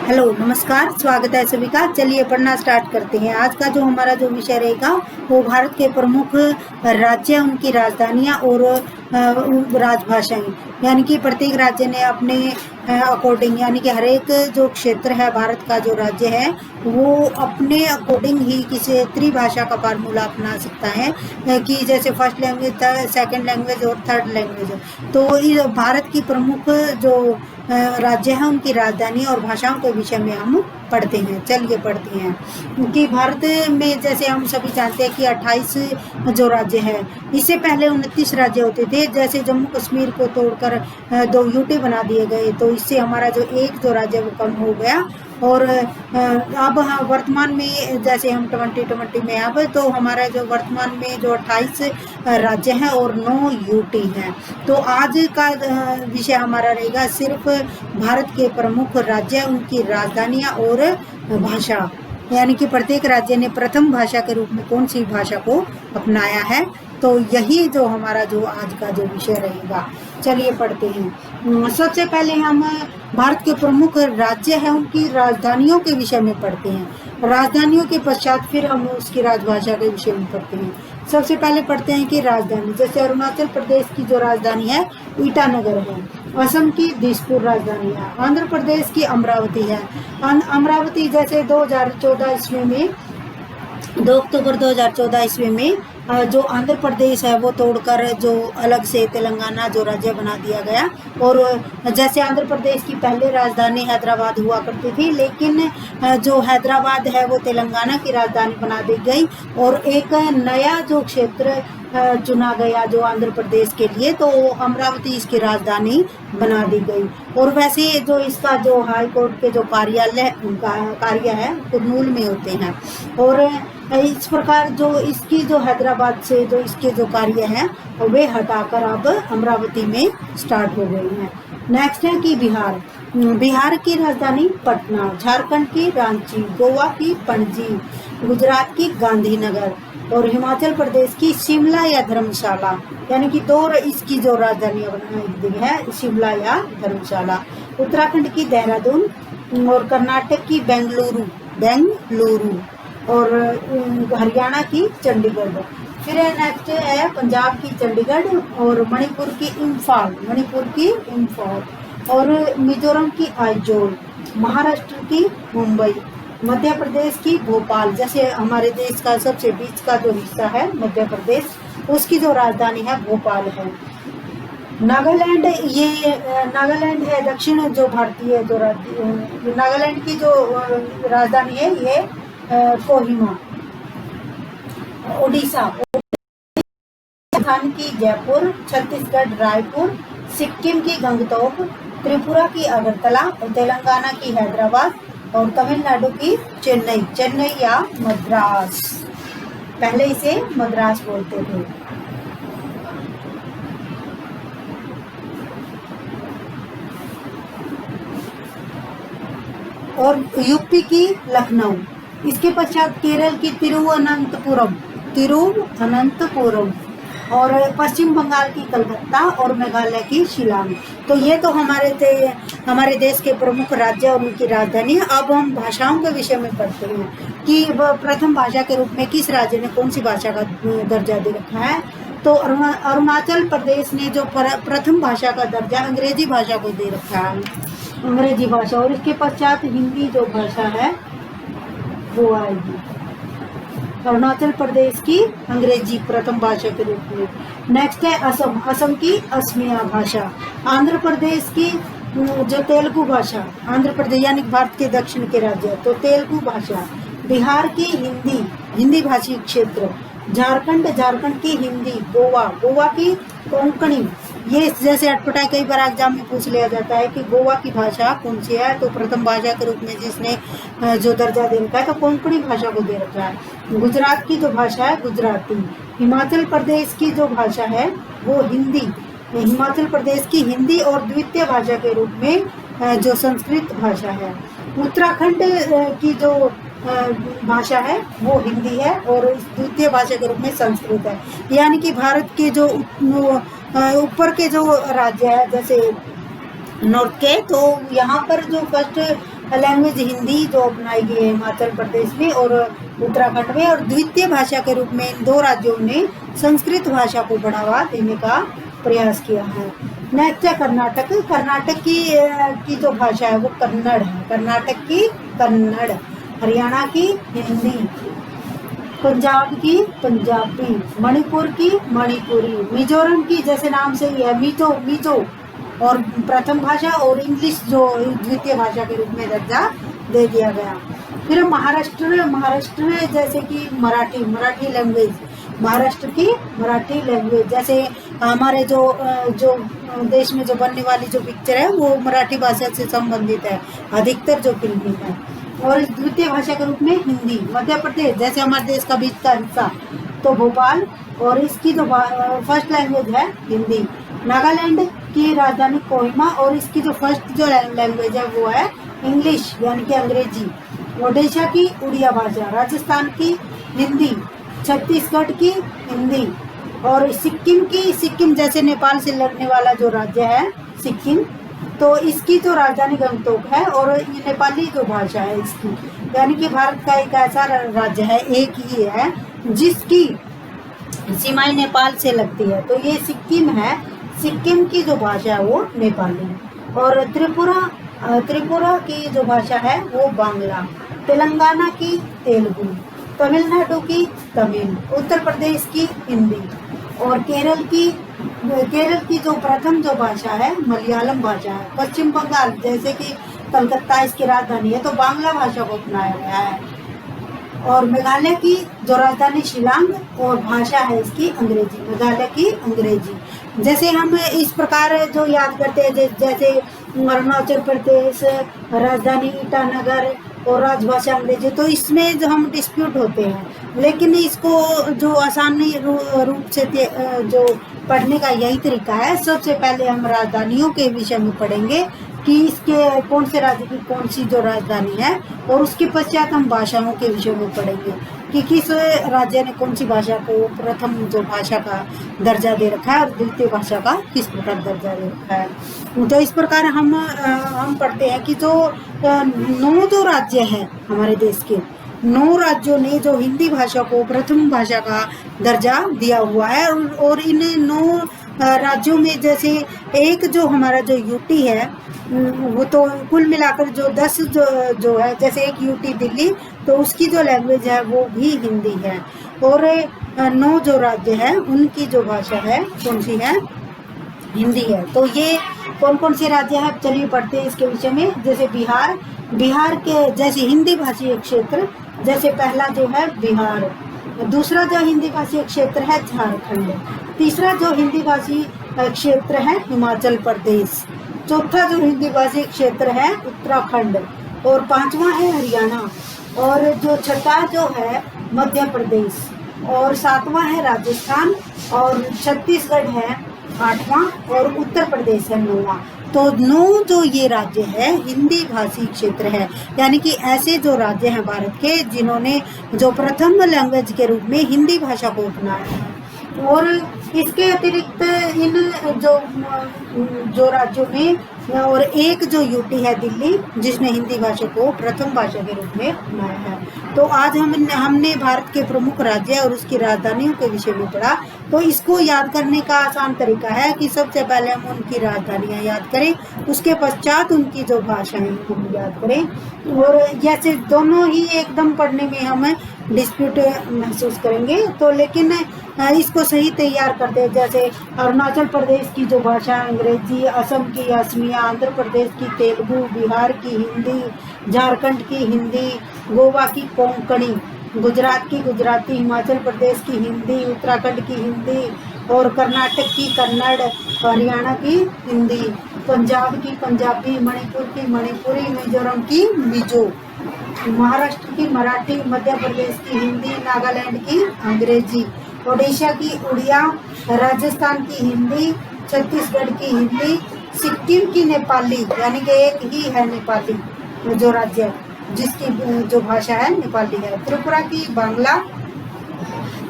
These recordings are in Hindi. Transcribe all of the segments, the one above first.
हेलो नमस्कार, स्वागत है सभी का। चलिए पढ़ना स्टार्ट करते हैं। आज का जो हमारा जो विषय रहेगा वो भारत के प्रमुख राज्य, उनकी राजधानियां और राजभाषाएं। यानी कि प्रत्येक राज्य ने अपने अकॉर्डिंग, यानी कि हर एक जो क्षेत्र है भारत का, जो राज्य है वो अपने अकॉर्डिंग ही किसी त्रिभाषा का फार्मूला अपना सकता है कि जैसे फर्स्ट लैंग्वेज, सेकंड लैंग्वेज और थर्ड लैंग्वेज। तो इस भारत की प्रमुख जो राज्य हैं उनकी राजधानी और भाषाओं के विषय में हम पढ़ते हैं। चलिए पढ़ते हैं कि भारत में जैसे हम सभी जानते हैं कि 28 जो राज्य है, इससे पहले 29 राज्य होते थे। जैसे जम्मू कश्मीर को तोड़कर 2 यूटी बना दिए गए, तो इससे हमारा जो एक जो राज्य वो कम हो गया। और अब हम वर्तमान में जैसे हम 2020 में अब तो हमारा जो वर्तमान में जो 28 राज्य हैं और 9 यूटी हैं। तो आज का विषय हमारा रहेगा सिर्फ भारत के प्रमुख राज्य, उनकी राजधानियां और भाषा। यानी कि प्रत्येक राज्य ने प्रथम भाषा के रूप में कौन सी भाषा को अपनाया है। तो यही जो हमारा जो आज का जो विषय रहेगा। चलिए पढ़ते हैं। सबसे पहले हम भारत के प्रमुख राज्य हैं उनकी राजधानियों के विषय में पढ़ते हैं। राजधानियों के पश्चात फिर हम उसकी राजभाषा के विषय में पढ़ते हैं। सबसे पहले पढ़ते हैं कि राजधानी, जैसे अरुणाचल प्रदेश की जो राजधानी है ईटानगर है। असम की दिसपुर राजधानी है। आंध्र प्रदेश की अमरावती है। अमरावती जैसे 2014 ईस्वी में 2 अक्टूबर 2014 ईस्वी में जो आंध्र प्रदेश है वो तोड़कर जो अलग से तेलंगाना जो राज्य बना दिया गया। और जैसे आंध्र प्रदेश की पहले राजधानी हैदराबाद हुआ करती थी, लेकिन जो हैदराबाद है वो तेलंगाना की राजधानी बना दी गई और एक नया जो क्षेत्र चुना गया जो आंध्र प्रदेश के लिए, तो अमरावती इसकी राजधानी बना दी गई। और वैसे जो इसका जो हाई कोर्ट के जो कार्य है कुर्नूल में होते हैं। और इस प्रकार जो इसकी जो हैदराबाद से जो इसके जो कार्य हैं वे हटाकर अब अमरावती में स्टार्ट हो गई हैं। नेक्स्ट है कि बिहार की राजधानी पटना, झारखंड की रांची, गोवा की पणजी, गुजरात की गांधीनगर और हिमाचल प्रदेश की शिमला या धर्मशाला। यानी कि 2 इसकी जो राजधानियां बनाई है, शिमला या धर्मशाला। उत्तराखंड की देहरादून और कर्नाटक की बेंगलुरु और हरियाणा की चंडीगढ़। फिर नेक्स्ट है पंजाब की चंडीगढ़ और मणिपुर की इम्फाल और मिजोरम की आइजोल, महाराष्ट्र की मुंबई, मध्य प्रदेश की भोपाल। जैसे हमारे देश का सबसे बीच का जो हिस्सा है मध्य प्रदेश, उसकी जो राजधानी है भोपाल है। नागालैंड, ये नागालैंड है दक्षिण जो भारतीय जो नागालैंड की जो राजधानी है ये कोहिमा। उड़ीसा, राजस्थान की जयपुर, छत्तीसगढ़ रायपुर, सिक्किम की गंगटोक, त्रिपुरा की अगरतला, तेलंगाना की हैदराबाद और तमिलनाडु की चेन्नई या मद्रास। पहले इसे मद्रास बोलते थे। और यूपी की लखनऊ। इसके पश्चात केरल की तिरुवनंतपुरम और पश्चिम बंगाल की कलकत्ता और मेघालय की शिलांग। तो ये तो हमारे देश के प्रमुख राज्य और उनकी राजधानी। अब हम भाषाओं के विषय में पढ़ते हैं कि प्रथम भाषा के रूप में किस राज्य ने कौन सी भाषा का दर्जा दे रखा है। तो अरुणाचल प्रदेश ने जो प्रथम भाषा का दर्जा अंग्रेजी भाषा को दे रखा है, अंग्रेजी भाषा। और इसके पश्चात हिंदी जो भाषा है वो आएगी। अरुणाचल प्रदेश की अंग्रेजी प्रथम भाषा के रूप में। नेक्स्ट है असम की असमिया भाषा। आंध्र प्रदेश की जो तेलुगु भाषा, आंध्र प्रदेश यानी भारत के दक्षिण के राज्य, तो तेलुगु भाषा। बिहार की हिंदी भाषी क्षेत्र। झारखंड की हिंदी। गोवा की कोंकणी। ये जैसे अटपटा कई बार एग्जाम में पूछ लिया जाता है कि गोवा की भाषा कौन सी है, तो प्रथम भाषा के रूप में जिसने जो दर्जा दे रखा है तो कोंकणी भाषा को दे रखा है। गुजरात की जो भाषा है गुजराती। हिमाचल प्रदेश की जो भाषा है वो हिंदी। हिमाचल प्रदेश की हिंदी और द्वितीय भाषा के रूप में जो संस्कृत भाषा है। उत्तराखंड की जो भाषा है वो हिंदी है और द्वितीय भाषा के रूप में संस्कृत है। यानी कि भारत के जो ऊपर के जो राज्य है जैसे नॉर्थ के, तो यहाँ पर जो फर्स्ट लैंग्वेज हिंदी जो अपनाई गई है हिमाचल प्रदेश में और उत्तराखंड में, और द्वितीय भाषा के रूप में इन 2 राज्यों ने संस्कृत भाषा को बढ़ावा देने का प्रयास किया है। नेक्स्ट है कर्नाटक। कर्नाटक की जो भाषा है वो कन्नड़ है। कर्नाटक की कन्नड़, हरियाणा की हिंदी, पंजाब की पंजाबी, मणिपुर की मणिपुरी, मिजोरम की जैसे नाम से ही है मिजो और प्रथम भाषा, और इंग्लिश जो द्वितीय भाषा के रूप में दर्जा दे दिया गया। फिर महाराष्ट्र जैसे कि मराठी लैंग्वेज, महाराष्ट्र की मराठी लैंग्वेज, जैसे हमारे जो देश में जो बनने वाली जो पिक्चर है वो मराठी भाषा से संबंधित है, अधिकतर जो फिल्में है। और इस द्वितीय भाषा के रूप में हिंदी। मध्य प्रदेश जैसे हमारे देश का बीच का हिस्सा तो भोपाल, और इसकी जो फर्स्ट लैंग्वेज है हिंदी। नागालैंड की राजधानी कोहिमा, और इसकी जो फर्स्ट जो लैंग्वेज है वो है इंग्लिश यानी कि अंग्रेजी। ओडिशा की उड़िया भाषा, राजस्थान की हिंदी, छत्तीसगढ़ की हिंदी, और सिक्किम जैसे नेपाल से लगने वाला जो राज्य है सिक्किम, तो इसकी जो राजधानी गंगटोक है, और ये नेपाली जो भाषा है इसकी, यानी कि भारत का एक ऐसा राज्य है, एक ही है जिसकी सीमाएं नेपाल से लगती है, तो ये सिक्किम है। सिक्किम की जो भाषा है वो नेपाली, और त्रिपुरा की जो भाषा है वो बांग्ला, तेलंगाना की तेलुगु, तमिलनाडु की तमिल, उत्तर प्रदेश की हिंदी, और केरल की जो प्रथम जो भाषा है मलयालम भाषा है। पश्चिम बंगाल जैसे कि कलकत्ता इसकी राजधानी है तो बांग्ला भाषा को अपनाया गया है, और मेघालय की जो राजधानी शिलांग और भाषा है इसकी अंग्रेजी, मेघालय की अंग्रेजी। जैसे हम इस प्रकार जो याद करते हैं जैसे अरुणाचल प्रदेश राजधानी ईटानगर और राजभाषा अंग्रेजी, तो इसमें जो हम डिस्प्यूट होते हैं, लेकिन इसको जो आसानी रूप से जो पढ़ने का यही तरीका है। सबसे पहले हम राजधानियों के विषय में पढ़ेंगे कि इसके कौन से राज्य की कौन सी जो राजधानी है, और उसके पश्चात हम भाषाओं के विषय में पढ़ेंगे कि किस राज्य ने कौन सी भाषा को प्रथम जो भाषा का दर्जा दे रखा है और द्वितीय भाषा का किस प्रकार दर्जा दे रखा है। तो इस प्रकार हम पढ़ते हैं कि जो 9 जो राज्य हैं हमारे देश के, 9 राज्यों ने जो हिंदी भाषा को प्रथम भाषा का दर्जा दिया हुआ है, और इन 9 राज्यों में जैसे एक जो हमारा जो यूटी है वो तो कुल मिलाकर जो 10 जो है, जैसे एक यूटी दिल्ली तो उसकी जो लैंग्वेज है वो भी हिंदी है, और 9 जो राज्य है उनकी जो भाषा है कौन सी है, हिंदी है। तो ये कौन कौन से राज्य हैं चलिए पढ़ते हैं इसके विषय में। जैसे बिहार के जैसे हिंदी भाषी क्षेत्र, जैसे पहला जो है बिहार, दूसरा जो हिंदी भाषी क्षेत्र है झारखंड, तीसरा जो हिंदी भाषी क्षेत्र है हिमाचल प्रदेश, चौथा जो हिंदी भाषी क्षेत्र है उत्तराखंड, और 5वां है हरियाणा, और जो छठा जो है मध्य प्रदेश, और 7वां है राजस्थान, और छत्तीसगढ़ है 8वां, और उत्तर प्रदेश है 9वां। तो 9 जो ये राज्य है हिंदी भाषी क्षेत्र है, यानी कि ऐसे जो राज्य हैं भारत के जिन्होंने जो प्रथम लैंग्वेज के रूप में हिंदी भाषा को अपनाया है। और इसके अतिरिक्त इन जो राज्यों में और एक जो यूटी है दिल्ली जिसने हिंदी भाषा को प्रथम भाषा के रूप में अपनाया है। तो आज हमने भारत के प्रमुख राज्य और उसकी राजधानियों के विषय में पढ़ा। तो इसको याद करने का आसान तरीका है कि सबसे पहले हम उनकी राजधानियाँ याद करें, उसके पश्चात उनकी जो भाषाएं हम याद करें। और जैसे दोनों ही एकदम पढ़ने में हमें डिस्प्यूट महसूस करेंगे, तो लेकिन इसको सही तैयार करते हैं। जैसे अरुणाचल प्रदेश की जो भाषा अंग्रेजी, असम की असमिया, आंध्र प्रदेश की तेलुगु, बिहार की हिंदी, झारखंड की हिंदी, गोवा की कोंकणी, गुजरात की गुजराती, हिमाचल प्रदेश की हिंदी, उत्तराखंड की हिंदी, और कर्नाटक की कन्नड़, हरियाणा की हिंदी, पंजाब की पंजाबी, मणिपुर की मणिपुरी, मिजोरम की मिजो, महाराष्ट्र की मराठी, मध्य प्रदेश की हिंदी, नागालैंड की अंग्रेजी, ओडिशा की उड़िया, राजस्थान की हिंदी, छत्तीसगढ़ की हिंदी, सिक्किम की नेपाली, यानी कि एक ही है नेपाली जो राज्य जिसकी जो भाषा है नेपाली है, त्रिपुरा की बांग्ला,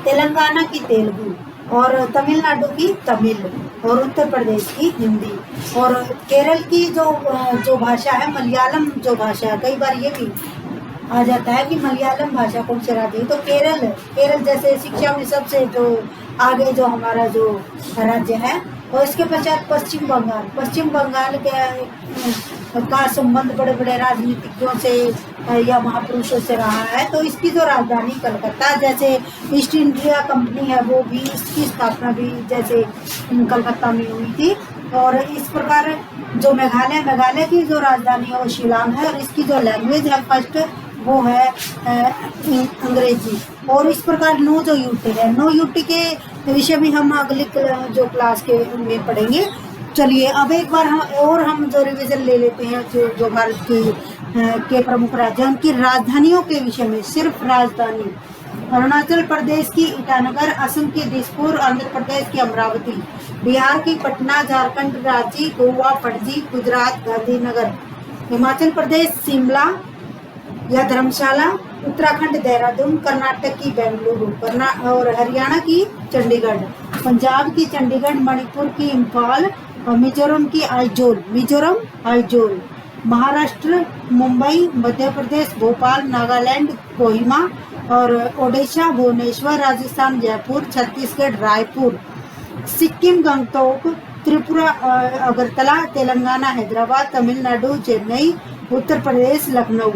तेलंगाना की तेलुगु, और तमिलनाडु की तमिल, और उत्तर प्रदेश की हिंदी। और केरल की जो भाषा है मलयालम जो भाषा है, कई बार ये भी आ जाता है कि मलयालम भाषा कौन से राज्य है, तो केरल जैसे शिक्षा में सबसे जो आगे जो हमारा जो राज्य है। और इसके पश्चात पश्चिम बंगाल का संबंध बड़े बड़े राजनीतिज्ञों से या महापुरुषों से रहा है। तो इसकी जो राजधानी कलकत्ता, जैसे ईस्ट इंडिया कंपनी है वो भी, इसकी स्थापना भी जैसे कलकत्ता में हुई थी। और इस प्रकार जो मेघालय की जो राजधानी है वो शिलांग है, और इसकी जो लैंग्वेज है फर्स्ट वो है अंग्रेजी। और इस प्रकार नो यूटी के विषय में हम अगली जो क्लास के में पढ़ेंगे। चलिए अब एक बार हम जो रिवीजन ले लेते हैं जो भारत के प्रमुख राज्य, उनकी राजधानियों के विषय में। सिर्फ राजधानी: अरुणाचल प्रदेश की ईटानगर, असम की दिसपुर, आंध्र प्रदेश की अमरावती, बिहार की पटना, झारखंड रांची, गोवा पणजी, गुजरात गांधीनगर, हिमाचल प्रदेश शिमला या धर्मशाला, उत्तराखंड देहरादून, कर्नाटक की बेंगलुरु, और हरियाणा की चंडीगढ़, पंजाब की चंडीगढ़, मणिपुर की इम्फाल, और मिजोरम की आइजोल, महाराष्ट्र मुंबई, मध्य प्रदेश भोपाल, नागालैंड कोहिमा, और ओडिशा भुवनेश्वर, राजस्थान जयपुर, छत्तीसगढ़ रायपुर, सिक्किम गंगटोक, त्रिपुरा अगरतला, तेलंगाना हैदराबाद, तमिलनाडु चेन्नई, उत्तर प्रदेश लखनऊ,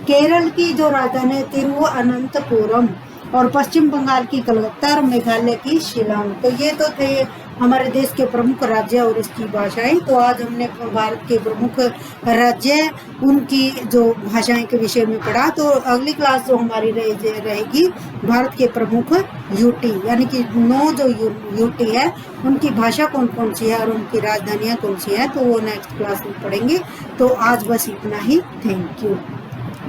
केरल की जो राजधानी है तिरुवनंतपुरम, और पश्चिम बंगाल की कलकत्ता, और मेघालय की शिलांग। तो ये तो थे हमारे देश के प्रमुख राज्य और इसकी भाषाएं। तो आज हमने भारत के प्रमुख राज्य उनकी जो भाषाएं के विषय में पढ़ा। तो अगली क्लास जो हमारी रहेगी भारत के प्रमुख यूटी, यानी कि 9 जो यूटी है उनकी भाषा कौन कौन सी है और उनकी राजधानियाँ कौन सी है, तो वो नेक्स्ट क्लास में पढ़ेंगे। तो आज बस इतना ही। Thank you.